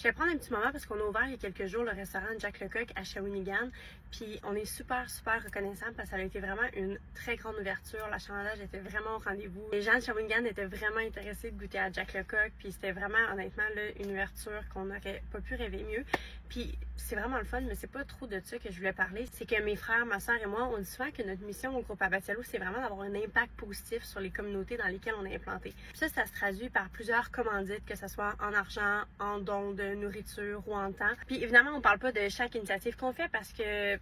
Je vais prendre un petit moment parce qu'on a ouvert il y a quelques jours le restaurant Jack Lecoq à Shawinigan. Puis on est super reconnaissant parce que ça a été vraiment une très grande ouverture. L'achalandage était vraiment au rendez-vous. Les gens de Shawinigan étaient vraiment intéressés de goûter à Jack Lecoq. Puis c'était vraiment, honnêtement, là, une ouverture qu'on n'aurait pas pu rêver mieux. Puis c'est vraiment le fun, mais c'est pas trop de ça que je voulais parler. C'est que mes frères, ma soeur et moi, on dit souvent que notre mission au groupe Abatialo, c'est vraiment d'avoir un impact positif sur les communautés dans lesquelles on est implanté. Ça se traduit par plusieurs commandites, que ce soit en argent, en dons de nourriture ou en temps. Puis évidemment, on parle pas de chaque initiative qu'on fait parce que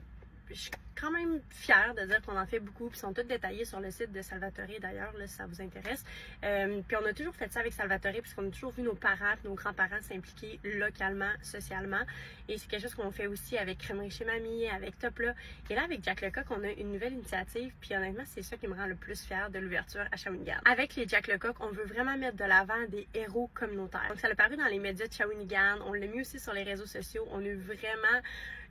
je suis quand même fière de dire qu'on en fait beaucoup, puis ils sont tous détaillés sur le site de Salvatore d'ailleurs, là, si ça vous intéresse. Puis on a toujours fait ça avec Salvatore, puisqu'on a toujours vu nos parents, nos grands-parents s'impliquer localement, socialement. Et c'est quelque chose qu'on fait aussi avec Crèmerie chez Mamie, avec Topla. Et là, avec Jack Lecoq, on a une nouvelle initiative, puis honnêtement, c'est ça qui me rend le plus fière de l'ouverture à Shawinigan. Avec les Jack Lecoq, on veut vraiment mettre de l'avant des héros communautaires. Donc ça l'a paru dans les médias de Shawinigan, on l'a mis aussi sur les réseaux sociaux, on a eu vraiment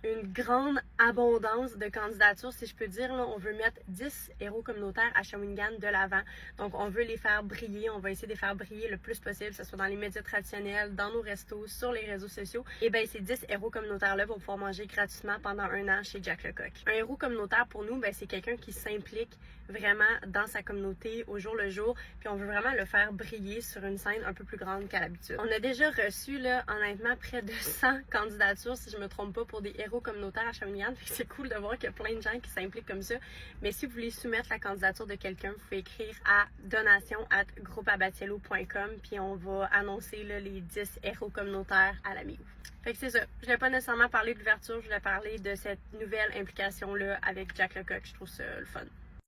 une grande abondance de candidatures, si je peux dire. Là, on veut mettre 10 héros communautaires à Shawinigan de l'avant. Donc, on veut les faire briller. On va essayer de les faire briller le plus possible, que ce soit dans les médias traditionnels, dans nos restos, sur les réseaux sociaux. Et bien, ces 10 héros communautaires-là vont pouvoir manger gratuitement pendant 1 an chez Jack Lecoq. Un héros communautaire, pour nous, ben, c'est quelqu'un qui s'implique vraiment dans sa communauté au jour le jour. Puis, on veut vraiment le faire briller sur une scène un peu plus grande qu'à l'habitude. On a déjà reçu, là, honnêtement, près de 100 candidatures, si je me trompe pas, pour des héros communautaire à Shawinigan. C'est cool de voir qu'il y a plein de gens qui s'impliquent comme ça. Mais si vous voulez soumettre la candidature de quelqu'un, vous pouvez écrire à donation@groupeabatialo.com puis on va annoncer là, les 10 héros communautaires à la mi-août. Fait que c'est ça. Je voulais pas nécessairement parler de l'ouverture, je voulais parler de cette nouvelle implication-là avec Jack Lecoq. Je trouve ça le fun.